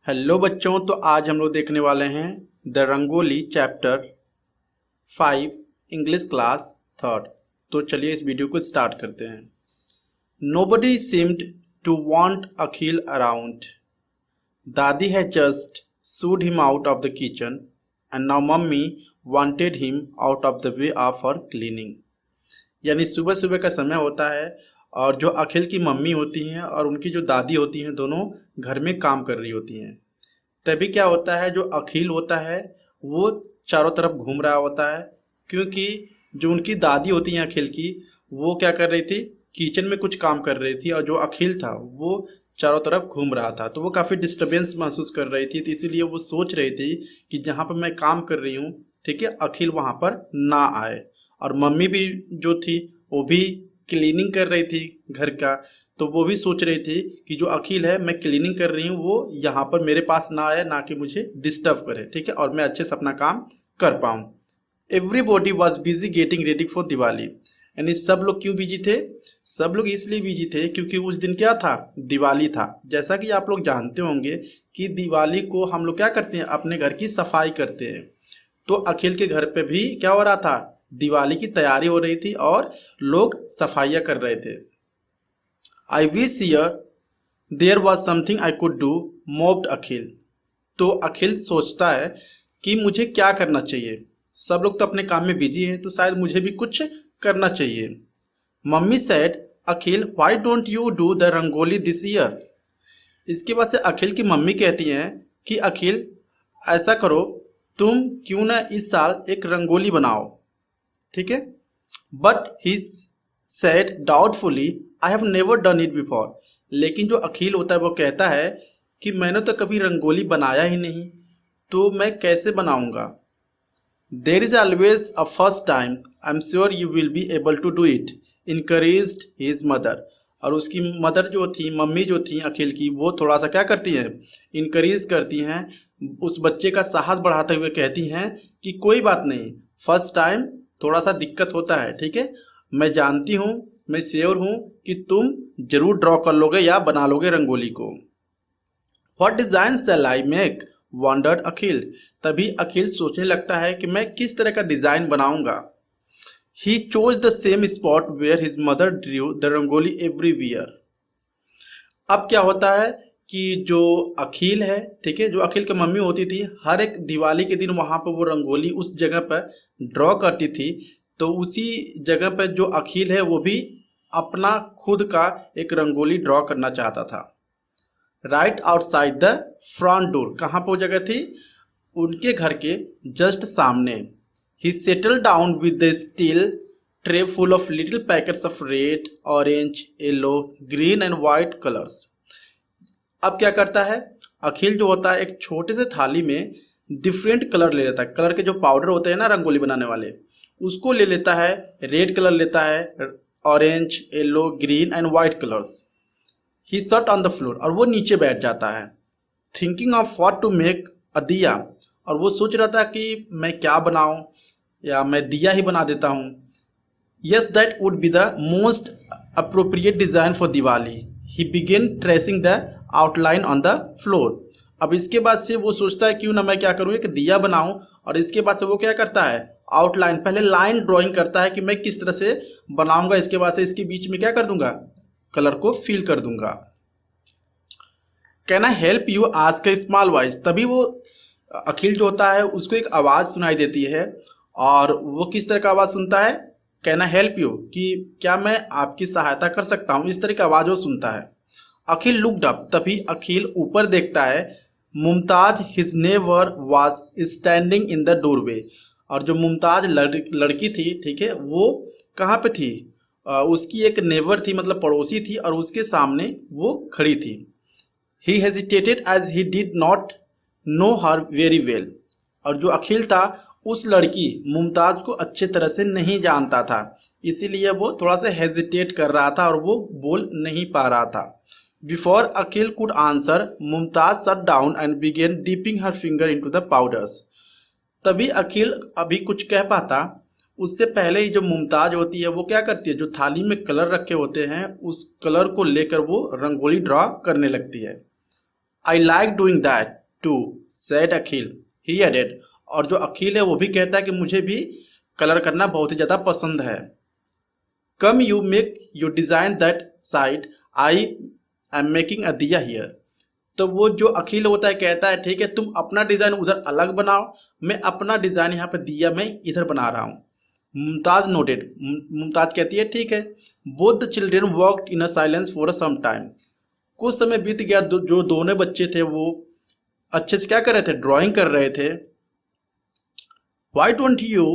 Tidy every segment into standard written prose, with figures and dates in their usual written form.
Hello बच्चों, तो आज हम लोग देखने वाले हैं the Rangoli chapter 5 English class third. तो चलिए इस वीडियो को स्टार्ट करते हैं। Nobody seemed to want Akhil around. Dadi had just shooed him out of the kitchen and now mummy wanted him out of the way of for cleaning. यानी सुबह सुबह का समय होता है और जो अखिल की मम्मी होती हैं और उनकी जो दादी होती हैं दोनों घर में काम कर रही होती हैं। तभी क्या होता है, जो अखिल होता है वो चारों तरफ घूम रहा होता है, क्योंकि जो उनकी दादी होती हैं अखिल की, वो क्या कर रही थी, किचन में कुछ काम कर रही थी और जो अखिल था वो चारों तरफ घूम रहा था। तो वो काफ़ी डिस्टर्बेंस महसूस कर रही थी, तो इसीलिए वो सोच रही थी कि जहाँ पर मैं काम कर रही हूँ, ठीक है, अखिल वहाँ पर ना आए। और मम्मी भी जो थी वो भी क्लीनिंग कर रही थी घर का, तो वो भी सोच रही थी कि जो अखिल है, मैं क्लीनिंग कर रही हूँ, वो यहाँ पर मेरे पास ना आए, ना कि मुझे डिस्टर्ब करे, ठीक है, और मैं अच्छे से अपना काम कर पाऊँ। Everybody was busy getting ready for Diwali. यानी सब लोग क्यों बिजी थे? सब लोग इसलिए बिजी थे क्योंकि उस दिन क्या था, दिवाली था। जैसा कि आप लोग जानते होंगे कि दिवाली को हम लोग क्या करते हैं, अपने घर की सफाई करते हैं। तो अखिल के घर पे भी क्या हो रहा था, दिवाली की तैयारी हो रही थी और लोग सफाइयाँ कर रहे थे। I wish here there was something I could do, moaned Akhil. तो अखिल सोचता है कि मुझे क्या करना चाहिए। सब लोग तो अपने काम में बिजी हैं, तो शायद मुझे भी कुछ करना चाहिए। Mummy said, Akhil why don't you do the rangoli this year. इसके बाद से अखिल की मम्मी कहती हैं कि अखिल ऐसा करो, तुम क्यों ना इस साल एक रंगोली बनाओ, ठीक है। But he said doubtfully, I have never done it before. लेकिन जो अखिल होता है वो कहता है कि मैंने तो कभी रंगोली बनाया ही नहीं, तो मैं कैसे बनाऊंगा। There is always a first time, I am sure you will be able to do it, encouraged his mother. और उसकी मदर जो थी, मम्मी जो थी अखिल की, वो थोड़ा सा क्या करती हैं, इनकरेज करती हैं, उस बच्चे का साहस बढ़ाते हुए कहती हैं कि कोई बात नहीं, फर्स्ट टाइम थोड़ा सा दिक्कत होता है, ठीक है, मैं जानती हूँ, मैं श्योर हूँ कि तुम जरूर ड्रॉ कर लोगे या बना लोगे रंगोली को। What design shall I make, wondered Akhil. तभी अखिल सोचने लगता है कि मैं किस तरह का डिजाइन बनाऊंगा। He chose the same spot where his mother drew the rangoli everywhere. अब क्या होता है कि जो अखिल है, ठीक है, जो अखिल की मम्मी होती थी, हर एक दिवाली के दिन वहां पर वो रंगोली उस जगह पर ड्रॉ करती थी। तो उसी जगह पर जो अखिल है वो भी अपना खुद का एक रंगोली ड्रॉ करना चाहता था। Right outside the front door, कहाँ पर वो जगह थी, उनके घर के जस्ट सामने। He settle down with the steel tray full of little packets of red, orange, yellow, green and white colours. अब क्या करता है अखिल, जो होता है एक छोटे से थाली में डिफरेंट कलर ले लेता है। कलर के जो पाउडर होते हैं ना रंगोली बनाने वाले, उसको ले लेता है। रेड कलर लेता है, orange, yellow, green and white colours. He sat on the floor, और वो नीचे बैठ जाता है। Thinking of what to make a diya, और वो सोच रहा था कि मैं क्या बनाऊं, या मैं दिया ही बना देता हूं। Yes that would be the most appropriate design for Diwali. He begin tracing the outline on the floor. अब इसके बाद से वो सोचता है क्यों ना मैं क्या करूँ, एक दिया बनाऊं, और इसके बाद से वो क्या करता है, आउटलाइन, पहले लाइन ड्राइंग करता है कि मैं किस तरह से बनाऊंगा। इसके बाद से इसके बीच में क्या कर दूंगा, कलर को फिल कर दूंगा। Can I help you, ask A small voice. तभी वो अखिल जो होता है उसको एक आवाज़ सुनाई देती है, और वो किस तरह का आवाज़ सुनता है, कैन आई हेल्प यू, कि क्या मैं आपकी सहायता कर सकता हूँ, इस तरह की आवाज़ वो सुनता है। अखिल लुक्ड अप, तभी अखिल ऊपर देखता है। Mumtaz his never was standing in the doorway. और जो मुमताज लड़की थी, ठीक है, वो कहाँ पे थी, उसकी एक नेवर थी, मतलब पड़ोसी थी, और उसके सामने वो खड़ी थी। He hesitated as he did not know her very well. और जो अखिल था उस लड़की मुमताज को अच्छे तरह से नहीं जानता था, इसीलिए वो थोड़ा सा हेजिटेट कर रहा था और वो बोल नहीं पा रहा था। Before Akhil could answer, Mumtaz sat down and began dipping her finger into the powders. तभी अखिल अभी कुछ कह पाता, उससे पहले ही जो मुमताज होती है वो क्या करती है, जो थाली में कलर रखे होते हैं उस कलर को लेकर वो रंगोली ड्रॉ करने लगती है। I like doing that, too said Akhil he added. और जो अखिल है वो भी कहता है कि मुझे भी कलर करना बहुत ही ज़्यादा पसंद है। Come you make you design that side, I am making a diya here. तो वो जो अखिल होता है कहता है ठीक है तुम अपना डिज़ाइन उधर अलग बनाओ, मैं अपना डिज़ाइन यहाँ पे दिया मैं इधर बना रहा हूँ। मुमताज़ नोटेड, मुमताज़ कहती है ठीक है। Both the children worked in a silence for some time. कुछ समय बीत गया, जो दोनों बच्चे थे वो अच्छे से क्या कर रहे थे, ड्राइंग कर रहे थे। Why don't you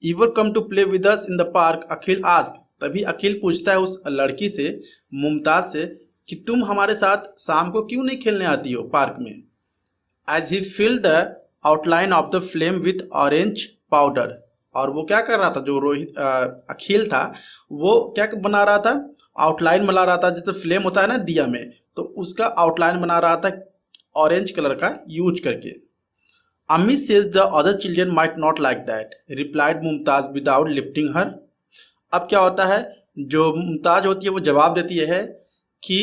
ever come to play with us in the park? Akhil ask. तभी अखिल पूछता है उस लड़की से, मुमताज से, कि तुम हमारे साथ शाम को क्यों नहीं खेलने आती हो पार्क में। As he filled the outline of the flame with orange powder। और वो क्या कर रहा था, जो अखिल था वो क्या बना रहा था, आउटलाइन बना रहा था। जैसे फ्लेम होता है ना दिया में, तो उसका आउटलाइन बना रहा था ऑरेंज कलर का यूज करके। Ammi says the other children might not like that, replied Mumtaz without lifting her. अब क्या होता है, जो मुमताज होती है वो जवाब देती है कि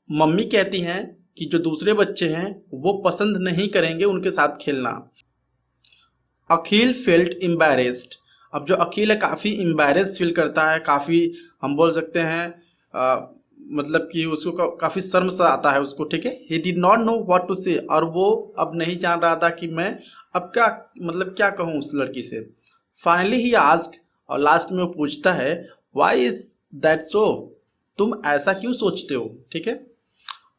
मम्मी कहती हैं कि जो दूसरे बच्चे हैं वो पसंद नहीं करेंगे उनके साथ खेलना। अखिल फेल्ट एम्बैरेस्ड। अब जो अखिल है काफ़ी एम्बैरेस फील करता है, काफ़ी हम बोल सकते हैं मतलब कि उसको काफ़ी शर्म सा आता है उसको, ठीक है। He did not know what to say, और वो अब नहीं जान रहा था कि मैं अब क्या मतलब क्या कहूँ उस लड़की से। फाइनली ही आस्क्ड, और लास्ट में वो पूछता है, व्हाई इज दैट सो, तुम ऐसा क्यों सोचते हो, ठीक है।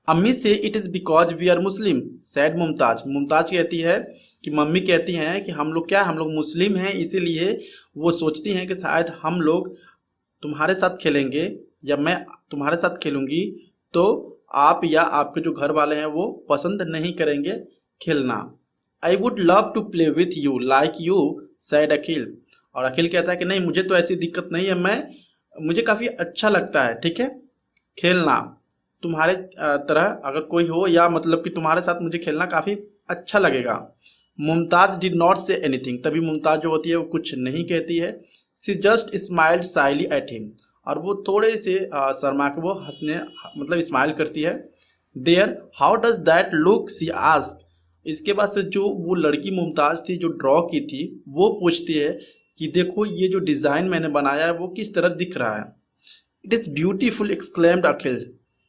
अम्मी से it is because we are Muslim, said Mumtaz. Mumtaz कहती है कि मम्मी कहती हैं कि हम लोग क्या, हम लोग मुस्लिम हैं, इसीलिए वो सोचती हैं कि शायद हम लोग तुम्हारे साथ खेलेंगे या मैं तुम्हारे साथ खेलूंगी तो आप या आपके जो घर वाले हैं वो पसंद नहीं करेंगे खेलना। I would love to play with you like you, said Akhil. और अखिल कहता है कि नहीं मुझे तो ऐसी दिक्कत नहीं है, मुझे काफ़ी अच्छा लगता है, ठीक है, खेलना तुम्हारे तरह अगर कोई हो, या मतलब कि तुम्हारे साथ मुझे खेलना काफ़ी अच्छा लगेगा। Mumtaz did not say anything. तभी मुमताज़ जो होती है वो कुछ नहीं कहती है। She just smiled shyly at him. और वो थोड़े से शर्मा के वो हंसने मतलब स्माइल करती है। There how does that look, she ask. इसके बाद से जो वो लड़की मुमताज़ थी जो ड्रॉ की थी वो पूछती है कि देखो ये जो डिज़ाइन मैंने बनाया है वो किस तरह दिख रहा है। It is beautiful exclaimed Akhil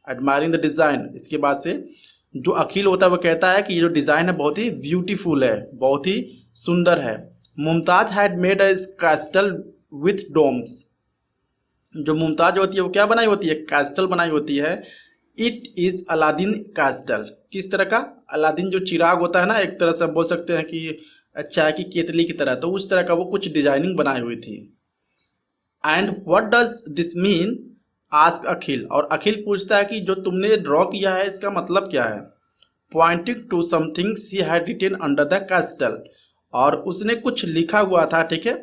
admiring the design. इसके बाद से जो अखिल होता है वो कहता है कि ये जो डिज़ाइन है बहुत ही ब्यूटीफुल है, बहुत ही सुंदर है। Mumtaz had made a castle with domes. जो मुमताज़ होती है वो क्या बनाई होती है, कैस्टल बनाई होती है। It is Aladdin castle. किस तरह का, अलादीन जो चिराग होता है ना, एक तरह से बोल सकते हैं कि चाय की केतली की तरह, तो उस तरह का वो कुछ डिजाइनिंग बनाई हुई थी। And what does this mean, ask Akhil. और अखिल पूछता है कि जो तुमने ड्रॉ किया है इसका मतलब क्या है। Pointing to something she had written under the castle. और उसने कुछ लिखा हुआ था, ठीक है,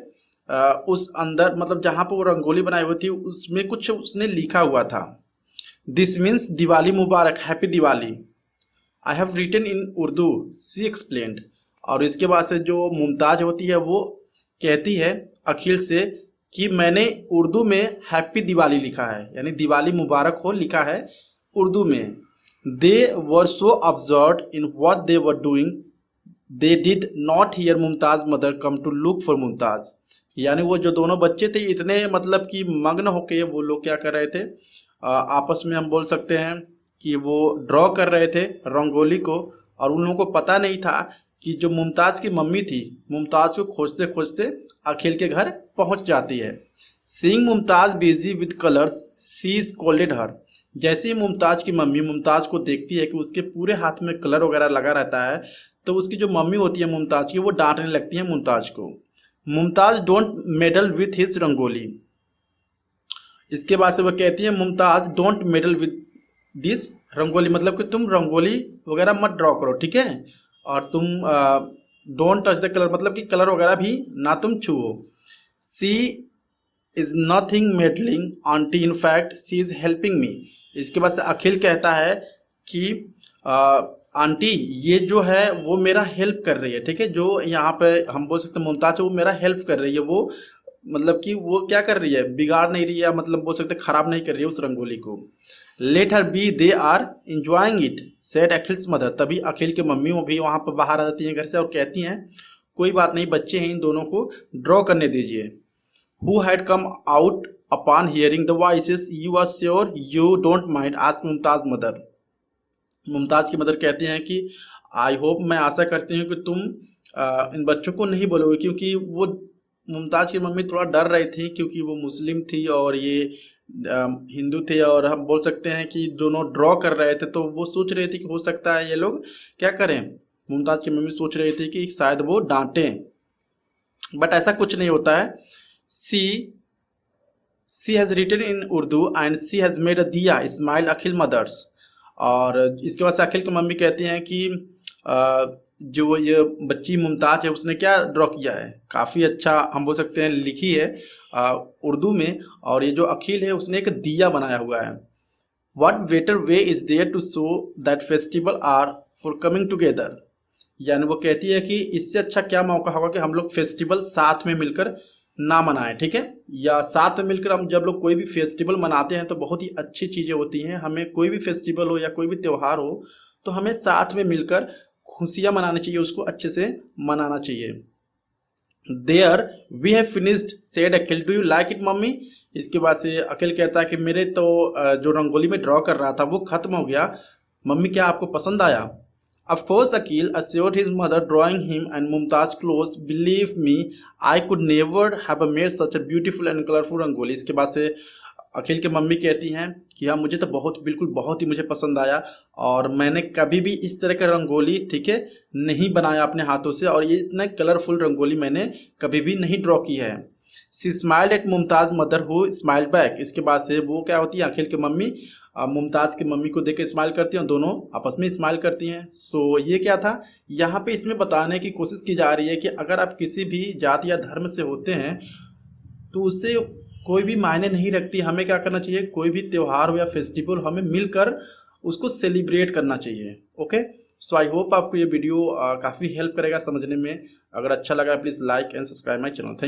उस अंदर मतलब जहाँ पर वो रंगोली बनाई हुई थी उसमें कुछ उसने लिखा हुआ था। This means Diwali Mubarak, happy Diwali. I have written in Urdu, she explained. और इसके बाद से जो मुमताज़ होती है वो कहती है अखिल से कि मैंने उर्दू में हैप्पी दिवाली लिखा है, यानी दिवाली मुबारक हो लिखा है उर्दू में। They were so absorbed in what they were doing they did not hear Mumtaz mother come to look for Mumtaz. यानी वो जो दोनों बच्चे थे इतने मतलब कि मग्न होके वो लोग क्या कर रहे थे, आपस में हम बोल सकते हैं कि वो ड्रॉ कर रहे थे रंगोली को। और उन लोगों को पता नहीं था कि जो मुमताज़ की मम्मी थी मुमताज़ को खोजते खोजते अखिल के घर पहुंच जाती है। Seeing Mumtaz busy with colours, she scolded her. जैसे ही मुमताज़ की मम्मी मुमताज़ को देखती है कि उसके पूरे हाथ में कलर वगैरह लगा रहता है, तो उसकी जो मम्मी होती है मुमताज़ की वो डांटने लगती है मुमताज़ को। Mumtaz don't medal with his rangoli. इसके बाद से वो कहती है Mumtaz don't medal with this rangoli, मतलब कि तुम रंगोली वगैरह मत ड्रॉ करो, ठीक है, और तुम डोंट टच द कलर, मतलब कि कलर वगैरह भी ना तुम छुओ। She is nothing meddling aunty, in fact she is helping me. इसके बाद से अखिल कहता है कि आंटी ये जो है वो मेरा हेल्प कर रही है, ठीक है, जो यहाँ पे हम बोल सकते हैं मुमताज़ वो मेरा हेल्प कर रही है, वो मतलब कि वो क्या कर रही है, बिगाड़ नहीं रही है, मतलब बोल सकते खराब नहीं कर रही है उस रंगोली को। Let her be, they are enjoying it, said Akhil's mother. तभी अखिल के मम्मी वो भी वहाँ पर बाहर आ जाती हैं घर से और कहती हैं कोई बात नहीं, बच्चे हैं, इन दोनों को ड्रॉ करने दीजिए। Who had come out upon hearing the voices, you are sure you don't mind, asked Mumtaz mother. Mumtaz की मदर कहती हैं कि आई होप, मैं आशा करती हूँ कि तुम इन बच्चों को नहीं बोलोगे, क्योंकि वो मुमताज़ की मम्मी थोड़ा डर रही थी क्योंकि वो मुस्लिम थी और ये हिंदू थे, और हम बोल सकते हैं कि दोनों ड्रॉ कर रहे थे, तो वो सोच रही थी कि हो सकता है ये लोग क्या करें। मुमताज़ की मम्मी सोच रही थी कि शायद वो डांटें, बट ऐसा कुछ नहीं होता है। She has written in Urdu and she has made a diya smile Akhil mother's. और इसके बाद से अखिल की मम्मी कहती हैं कि जो ये बच्ची मुमताज़ है उसने क्या ड्रॉ किया है, काफ़ी अच्छा हम बोल सकते हैं लिखी है उर्दू में, और ये जो अखिल है उसने एक दिया बनाया हुआ है। What better way is there to show that festival are for coming together, यानी वो कहती है कि इससे अच्छा क्या मौका होगा कि हम लोग फेस्टिवल साथ में मिलकर ना मनाएं, ठीक है। या साथ में मिलकर हम जब लोग कोई भी फेस्टिवल मनाते हैं तो बहुत ही अच्छी चीज़ें होती हैं। हमें कोई भी फेस्टिवल हो या कोई भी त्यौहार हो तो हमें साथ में मिलकर खुशियाँ मनानी चाहिए, उसको अच्छे से मनाना चाहिए। There we have finished, said Akhil, do you like it mummy. इसके बाद से अखिल कहता है कि मेरे तो जो रंगोली में ड्रॉ कर रहा था वो ख़त्म हो गया, मम्मी क्या आपको पसंद आया। Of course, Akhil assured his mother, drawing him and Mumtaz close. Believe me, I could never have made such a beautiful and colorful rangoli. इसके बाद से अखिल की मम्मी कहती हैं कि हाँ मुझे तो बिल्कुल बहुत ही मुझे पसंद आया, और मैंने कभी भी इस तरह का रंगोली, ठीक है, नहीं बनाया अपने हाथों से, और ये इतना कलरफुल रंगोली मैंने कभी भी नहीं ड्रॉ की है। She smiled at Mumtaz mother who smiled back. इसके बाद से वो क्या होती है, अखिल की मम्मी मुमताज़ की मम्मी को देख के स्माइल करती हैं, दोनों आपस में स्माइल करती हैं। सो ये क्या था, यहाँ पे इसमें बताने की कोशिश की जा रही है कि अगर आप किसी भी जाति या धर्म से होते हैं तो उससे कोई भी मायने नहीं रखती, हमें क्या करना चाहिए, कोई भी त्यौहार हो या फेस्टिवल हमें मिलकर उसको सेलिब्रेट करना चाहिए। ओके, सो आई होप आपको ये वीडियो काफ़ी हेल्प करेगा समझने में। अगर अच्छा लगा please like and subscribe my channel. Thank